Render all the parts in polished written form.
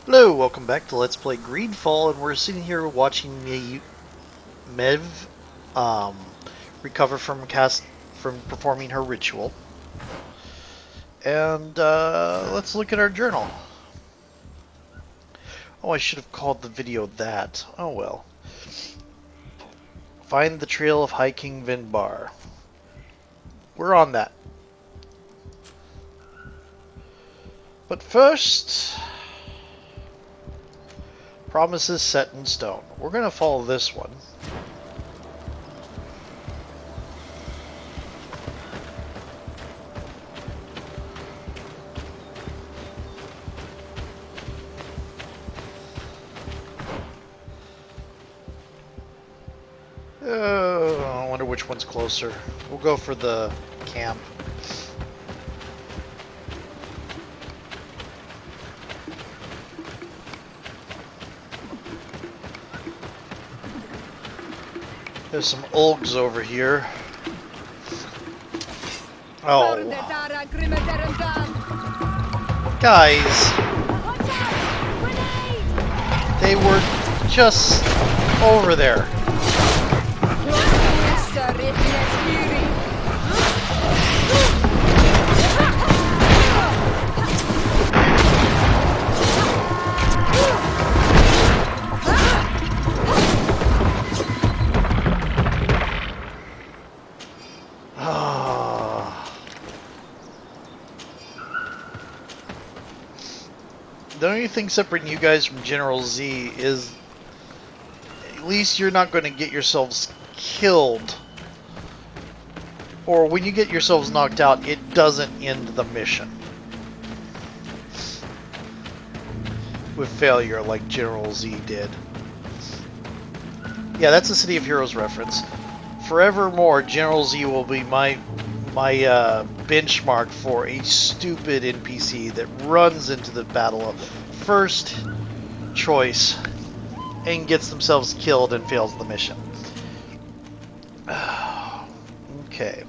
Hello, welcome back to Let's Play Greedfall, and we're sitting here watching Mev um, recover from performing her ritual. And let's look at our journal. Oh, I should have called the video that. Oh well. Find the trail of High King Vinbar. We're on that. But first, promises set in stone. We're going to follow this one. I wonder which one's closer. We'll go for the camp. There's some Olgs over here. Oh. Guys. They were just over there. The only thing separating you guys from General Z is at least you're not going to get yourselves killed. Or when you get yourselves knocked out, it doesn't end the mission with failure like General Z did. Yeah, that's a City of Heroes reference. Forevermore, General Z will be my benchmark for a stupid NPC that runs into the battle of first choice and gets themselves killed and fails the mission. Okay.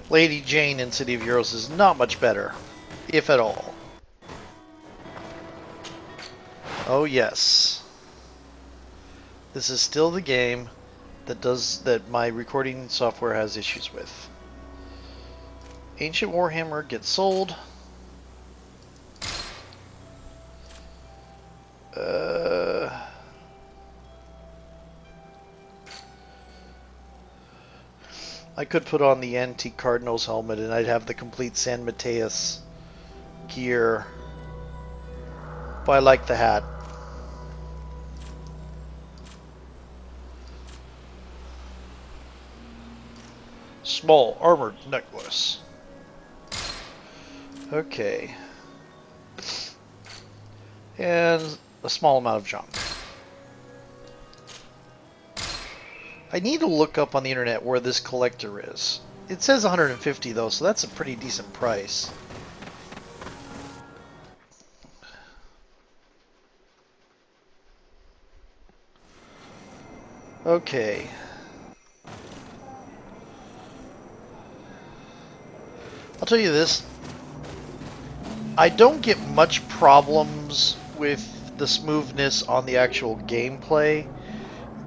Lady Jane in City of Heroes is not much better, if at all. Oh yes. This is still the game that my recording software has issues with. Ancient Warhammer gets sold. I could put on the antique Cardinal's helmet and I'd have the complete San Mateus gear. But I like the hat. Small armored necklace. Okay. And a small amount of junk. I need to look up on the internet where this collector is. It says 150 though, so that's a pretty decent price. Okay. I'll tell you this. I don't get much problems with the smoothness on the actual gameplay.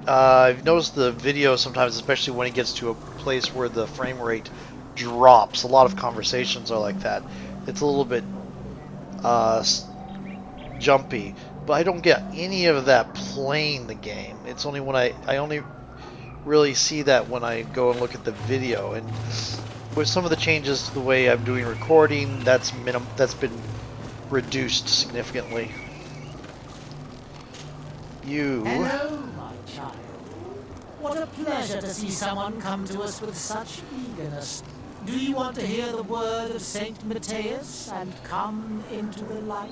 I've noticed the video sometimes, especially when it gets to a place where the frame rate drops. A lot of conversations are like that. It's a little bit jumpy, but I don't get any of that playing the game. It's only when I only really see that when I go and look at the video. And with some of the changes to the way I'm doing recording, that's been reduced significantly. You. Hello, my child. What a pleasure to see someone come to us with such eagerness. Do you want to hear the word of Saint Mateus and come into the light?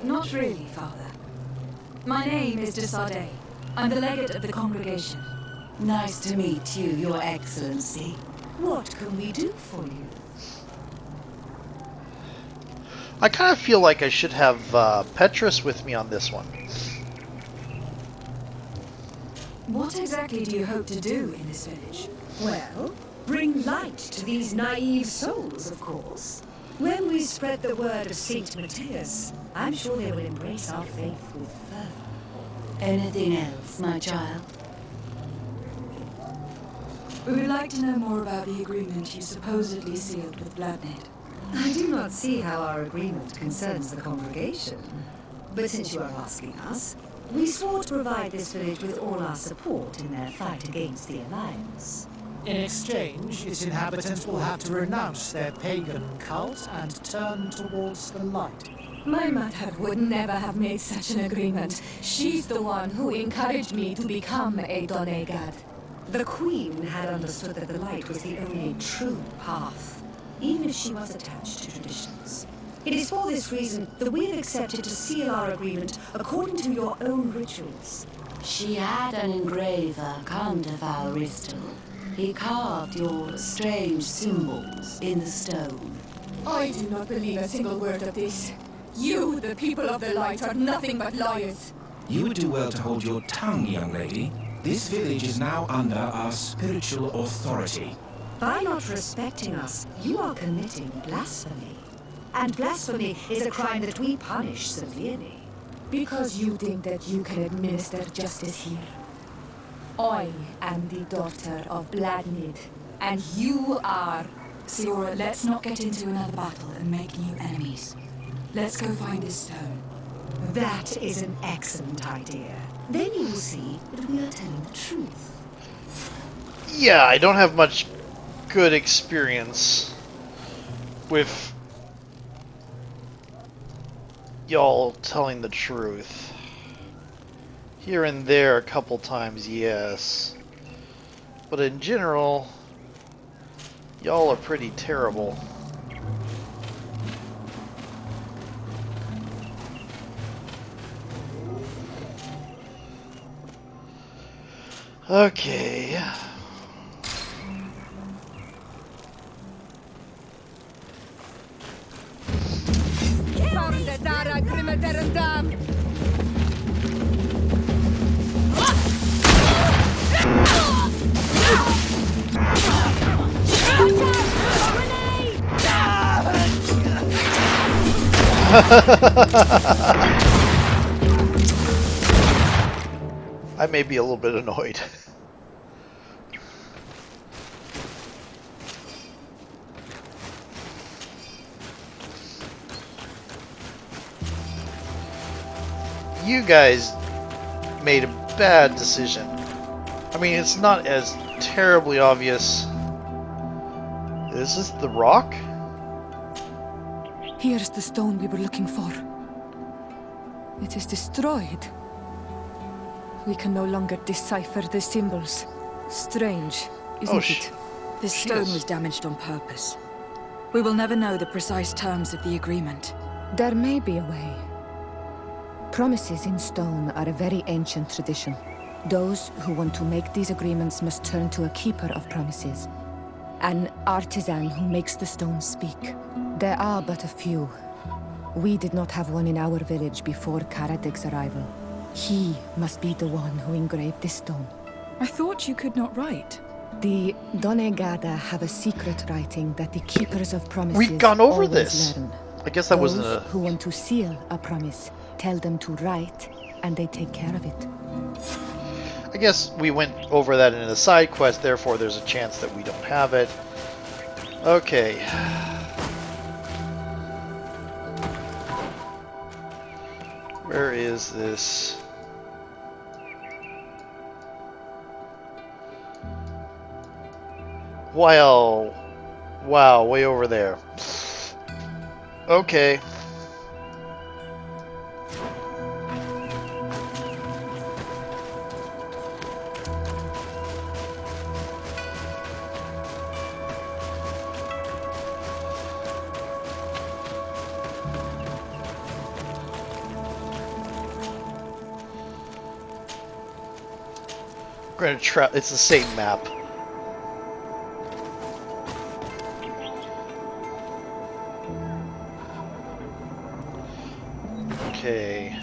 Not really, Father. My name is Desardet. I'm the legate of the congregation. Nice to meet you, Your Excellency. What can we do for you? I kind of feel like I should have Petrus with me on this one. What exactly do you hope to do in this village? Well, bring light to these naive souls, of course. When we spread the word of Saint Matthias, I'm sure they will embrace our faith with fervor. Anything else, my child? We would like to know more about the agreement you supposedly sealed with Bloodnid. I do not see how our agreement concerns the congregation. But since you are asking us, we swore to provide this village with all our support in their fight against the Alliance. In exchange, its inhabitants will have to renounce their pagan cult and turn towards the light. My mother would never have made such an agreement. She's the one who encouraged me to become a Donegad. The Queen had understood that the light was the only true path, even if she was attached to traditions. It is for this reason that we have accepted to seal our agreement according to your own rituals. She had an engraver come to Valristal. He carved your strange symbols in the stone. I do not believe a single word of this. You, the people of the light, are nothing but liars. You would do well to hold your tongue, young lady. This village is now under our spiritual authority. By not respecting us, you are committing blasphemy. And blasphemy is a crime that we punish severely. Because you think that you can administer justice here. I am the daughter of Bloodnid, and you are... Siora, let's not get into another battle and make new enemies. Let's go find this stone. That is an excellent idea. Then you will see that we are telling the truth. Yeah, I don't have much good experience with y'all telling the truth. Here and there a couple times, yes. But in general, y'all are pretty terrible. Okay. I may be a little bit annoyed. You guys made a bad decision. I mean, it's not as terribly obvious. Is this the rock? Here's the stone we were looking for. It is destroyed. We can no longer decipher the symbols. Strange, isn't it? This stone was damaged on purpose. We will never know the precise terms of the agreement. There may be a way. Promises in stone are a very ancient tradition. Those who want to make these agreements must turn to a keeper of promises. An artisan who makes the stone speak. There are but a few. We did not have one in our village before Karadeg's arrival. He must be the one who engraved this stone. I thought you could not write. The Donegada have a secret writing that the keepers of promises We've gone over always this. learn. I guess that wasn't Those a... who want to seal a promise tell them to write, and they take care of it. I guess we went over that in a side quest, therefore there's a chance that we don't have it. Okay. Where is this? Wow. Wow, way over there. Okay. We're gonna try. It's the same map. Okay.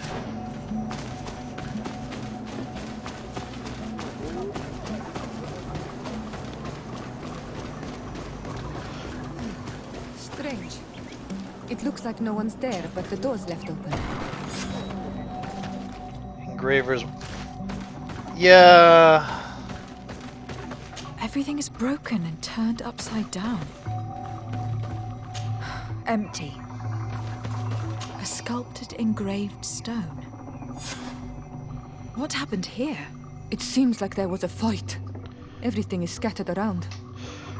It looks like no one's there, but the door's left open. Engravers. Yeah. Everything is broken and turned upside down. Empty. A sculpted, engraved stone. What happened here? It seems like there was a fight. Everything is scattered around.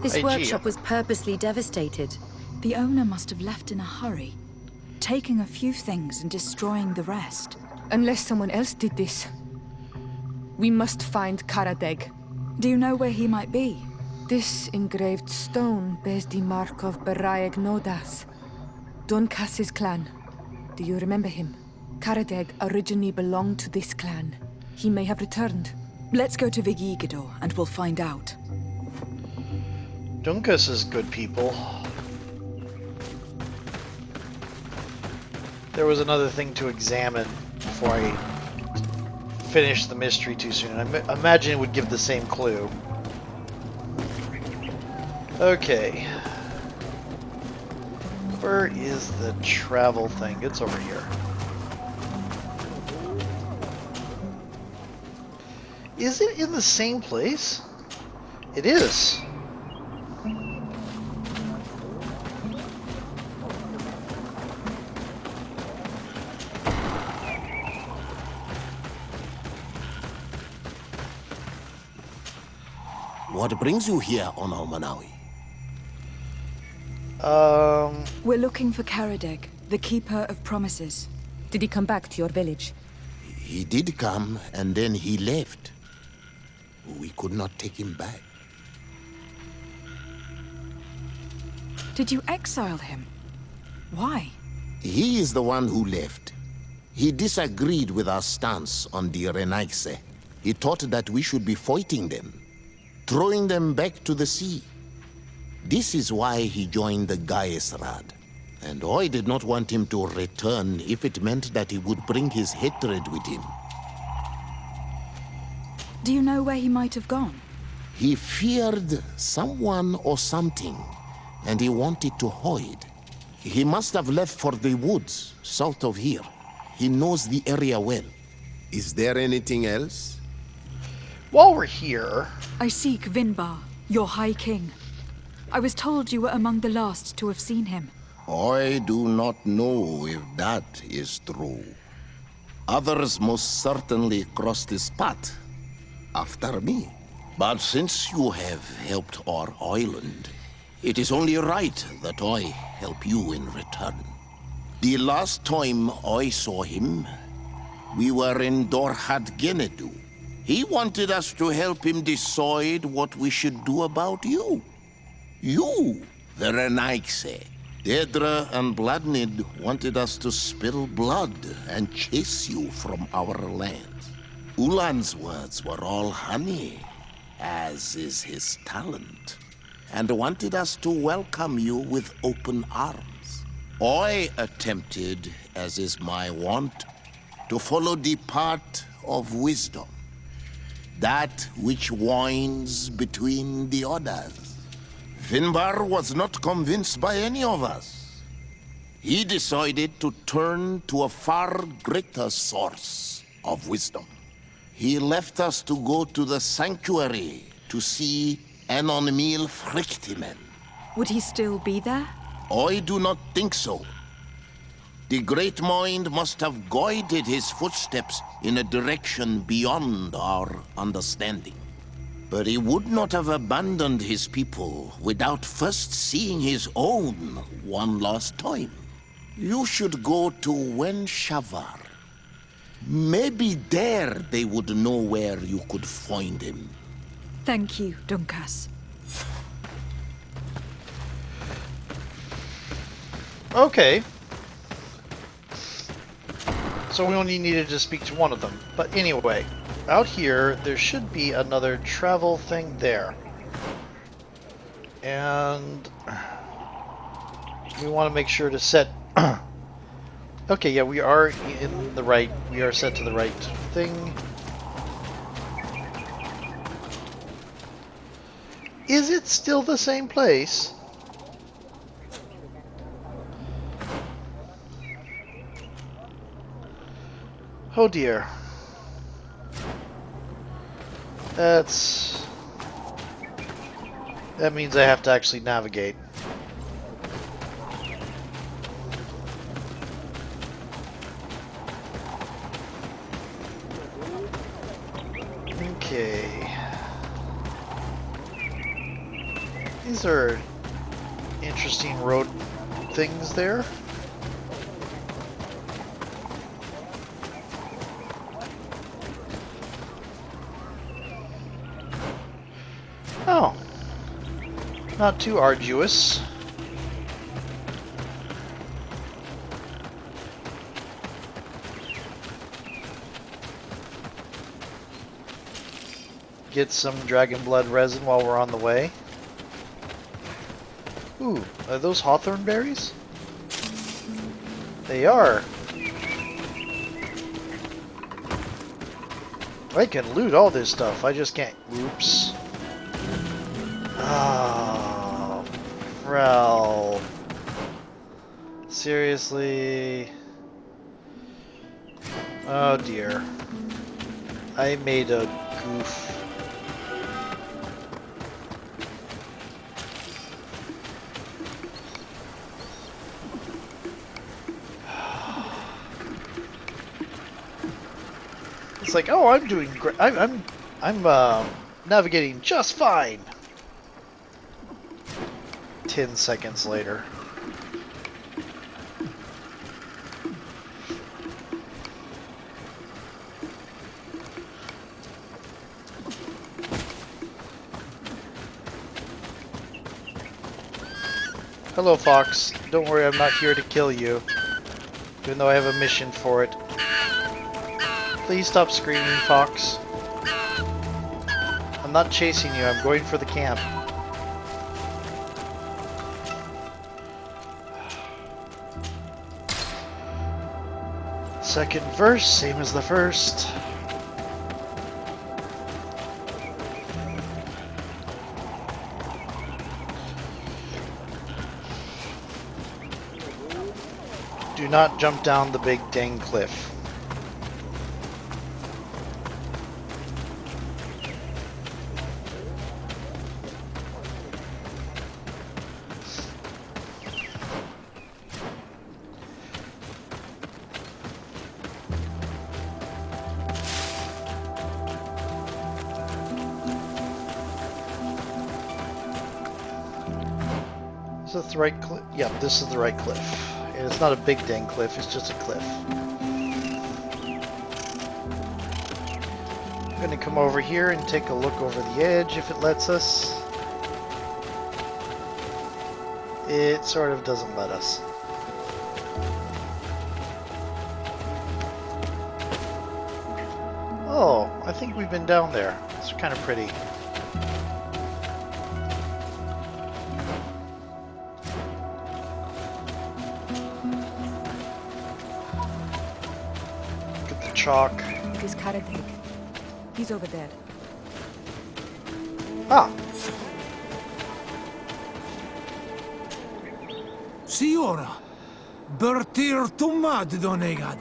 This Hey, workshop Gia. was purposely devastated. The owner must have left in a hurry, taking a few things and destroying the rest. Unless someone else did this. We must find Karadeg. Do you know where he might be? This engraved stone bears the mark of Baraeg Nodas, Donkas's clan. Do you remember him? Karadeg originally belonged to this clan. He may have returned. Let's go to Vigigador and we'll find out. Dunkus is good people. There was another thing to examine before I finished the mystery too soon. I imagine it would give the same clue. Okay. Where is the travel thing? It's over here. Is it in the same place? It is. What brings you here on Almanawi? We're looking for Karadeg, the Keeper of Promises. Did he come back to your village? He did come, and then he left. We could not take him back. Did you exile him? Why? He is the one who left. He disagreed with our stance on the Renaigse. He thought that we should be fighting them, throwing them back to the sea. This is why he joined the Gaesrad. And I did not want him to return if it meant that he would bring his hatred with him. Do you know where he might have gone? He feared someone or something, and he wanted to hide. He must have left for the woods, south of here. He knows the area well. Is there anything else? While we're here... I seek Vinbar, your High King. I was told you were among the last to have seen him. I do not know if that is true. Others most certainly crossed this path after me. But since you have helped our island, it is only right that I help you in return. The last time I saw him, we were in Dorhat Genedu. He wanted us to help him decide what we should do about you. You, the Renaigse. Dedra and Bladnid wanted us to spill blood and chase you from our lands. Ulan's words were all honey, as is his talent, and wanted us to welcome you with open arms. I attempted, as is my wont, to follow the path of wisdom, that which winds between the others. Vinbar was not convinced by any of us. He decided to turn to a far greater source of wisdom. He left us to go to the sanctuary to see Enonmil Frictimen. Would he still be there? I do not think so. The Great Mind must have guided his footsteps in a direction beyond our understanding. But he would not have abandoned his people without first seeing his own one last time. You should go to Wen Shavar. Maybe there they would know where you could find him. Thank you, Dunkas. Okay. So we only needed to speak to one of them. But anyway, out here, there should be another travel thing there. And we want to make sure to set... Okay, yeah, we are in the right... We are set to the right thing. Is it still the same place? Oh dear. That means I have to actually navigate. Okay. These are interesting road things there. Oh. Not too arduous. Get some dragon blood resin while we're on the way. Ooh, are those hawthorn berries? They are. I can loot all this stuff, I just can't. Oops. Oh, Rel. Seriously? Oh dear. I made a goof. It's like, oh, I'm doing great. I'm navigating just fine. 10 seconds later. Hello, Fox. Don't worry, I'm not here to kill you. Even though I have a mission for it. Please stop screaming, Fox. I'm not chasing you, I'm going for the camp. Second verse, same as the first. Do not jump down the big dang cliff. Is this the right cliff? Yeah, this is the right cliff. And it's not a big dang cliff, it's just a cliff. I'm gonna come over here and take a look over the edge if it lets us. It sort of doesn't let us. Oh, I think we've been down there. It's kind of pretty. Chalk. It is Karadeg. He's over there. Ah. Siora, Bertir Tumad Donegad.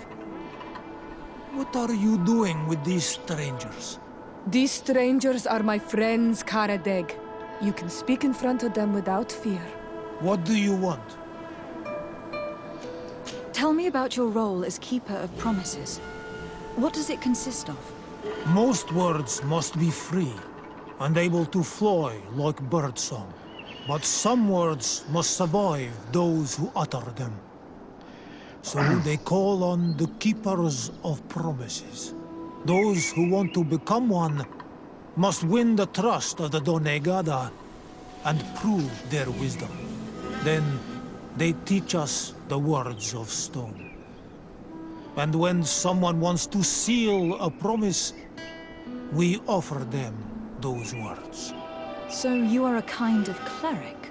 What are you doing with these strangers? These strangers are my friends, Karadeg. You can speak in front of them without fear. What do you want? Tell me about your role as Keeper of Promises. What does it consist of? Most words must be free and able to fly like birdsong. But some words must survive those who utter them. So they call on the Keepers of Promises. Those who want to become one must win the trust of the Donegada and prove their wisdom. Then they teach us the words of stone. And when someone wants to seal a promise, we offer them those words. So you are a kind of cleric?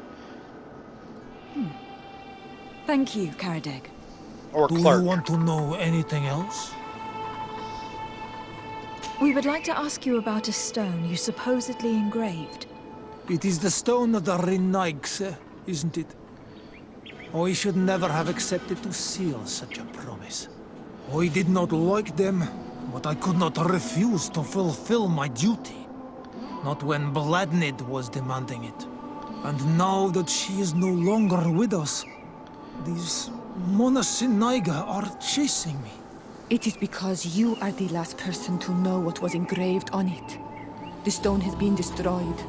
Thank you, Karadeg. Or Do clerk. you want to know anything else? We would like to ask you about a stone you supposedly engraved. It is the stone of the Renaigse, isn't it? We should never have accepted to seal such a promise. I did not like them, but I could not refuse to fulfill my duty. Not when Bladnid was demanding it. And now that she is no longer with us, these Monasinaiga are chasing me. It is because you are the last person to know what was engraved on it. The stone has been destroyed.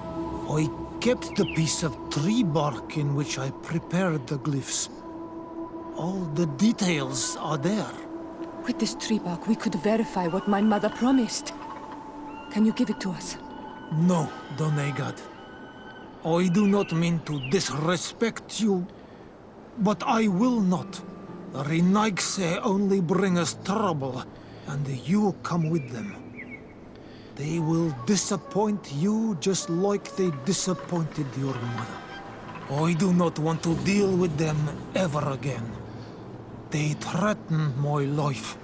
I kept the piece of tree bark in which I prepared the glyphs. All the details are there. With this tree bark, we could verify what my mother promised. Can you give it to us? No, Donegad. I do not mean to disrespect you, but I will not. The Renaigse only bring us trouble, and you come with them. They will disappoint you just like they disappointed your mother. I do not want to deal with them ever again. They threaten my life,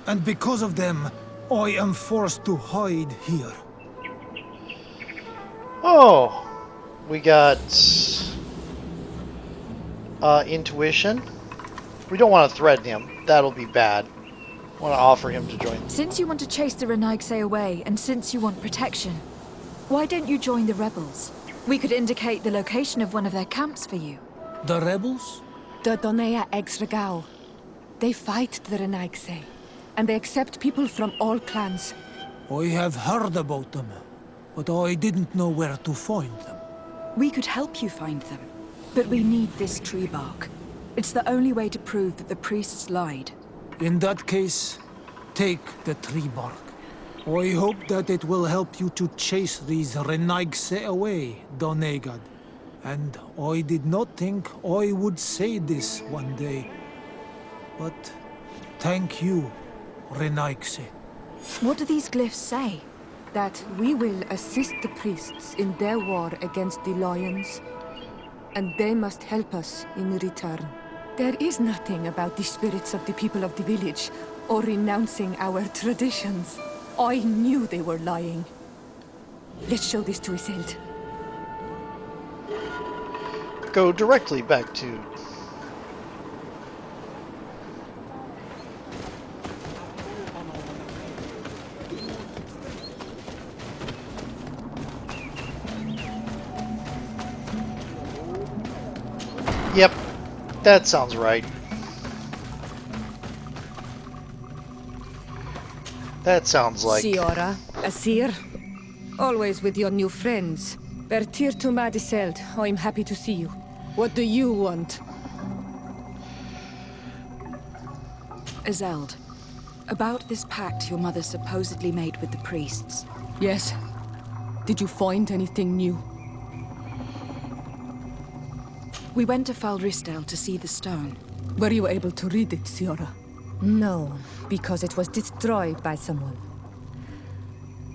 and because of them, I am forced to hide here. Oh, we got intuition. We don't want to threaten him. That'll be bad. I want to offer him to join. Since you want to chase the Renaigse away, and since you want protection, why don't you join the rebels? We could indicate the location of one of their camps for you. The rebels? The Donea Exregao. They fight the Renaigse, and they accept people from all clans. I have heard about them, but I didn't know where to find them. We could help you find them, but we need this tree bark. It's the only way to prove that the priests lied. In that case, take the tree bark. I hope that it will help you to chase these Renaigse away, Donegad. And I did not think I would say this one day. But thank you, Renaigse. What do these glyphs say? That we will assist the priests in their war against the lions, and they must help us in return. There is nothing about the spirits of the people of the village, or renouncing our traditions. I knew they were lying. Let's show this to Iselt. Go directly back to... Yep, that sounds right. That sounds like... Siora, Asir, always with your new friends. Bertir to Madiseld, I'm happy to see you. What do you want? Azeld, about this pact your mother supposedly made with the priests. Yes. Did you find anything new? We went to Falristel to see the stone. Were you able to read it, Siora? No, because it was destroyed by someone.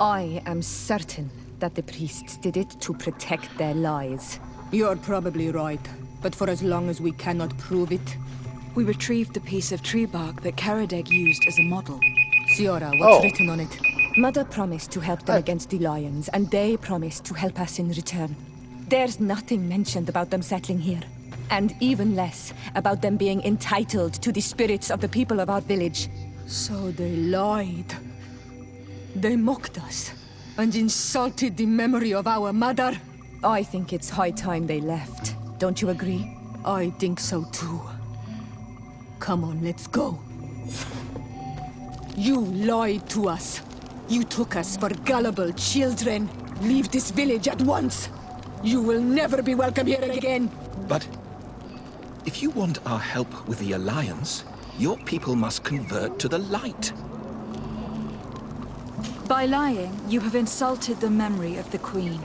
I am certain that the priests did it to protect their lies. You're probably right, but for as long as we cannot prove it... We retrieved the piece of tree bark that Karadeg used as a model. Siora, what's written on it? Mother promised to help them against the lions, and they promised to help us in return. There's nothing mentioned about them settling here. And even less about them being entitled to the spirits of the people of our village. So they lied. They mocked us and insulted the memory of our mother. I think it's high time they left. Don't you agree? I think so too. Come on, let's go. You lied to us. You took us for gullible children. Leave this village at once. You will never be welcome here again. But if you want our help with the Alliance, your people must convert to the light. By lying, you have insulted the memory of the Queen.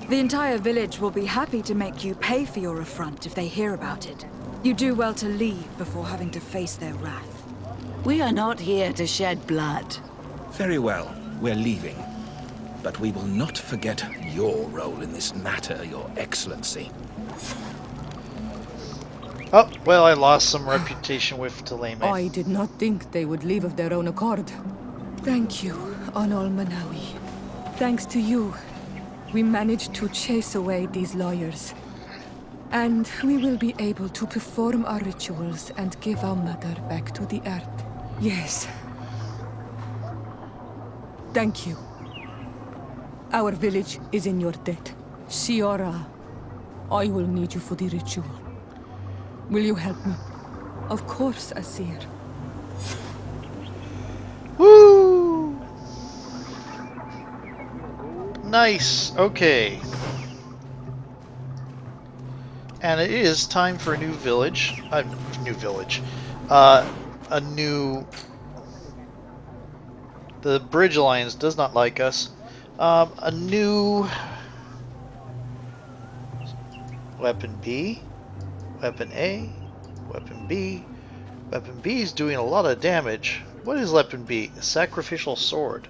The entire village will be happy to make you pay for your affront if they hear about it. You do well to leave before having to face their wrath. We are not here to shed blood. Very well, we're leaving. But we will not forget your role in this matter, Your Excellency. Oh, well, I lost some reputation with Thlythlind. I did not think they would leave of their own accord. Thank you, Onol Manawi. Thanks to you, we managed to chase away these lawyers. And we will be able to perform our rituals and give our mother back to the earth. Yes. Thank you. Our village is in your debt. Siora, I will need you for the ritual. Will you help me? Of course, Asir. Woo! Nice. Okay. And it is time for a new village. New village. A new... The Bridge Alliance does not like us. A new... Weapon B. Weapon A. Weapon B. Weapon B is doing a lot of damage. What is Weapon B? A sacrificial sword.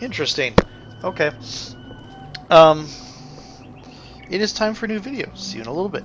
Interesting. Okay. It is time for a new video. See you in a little bit.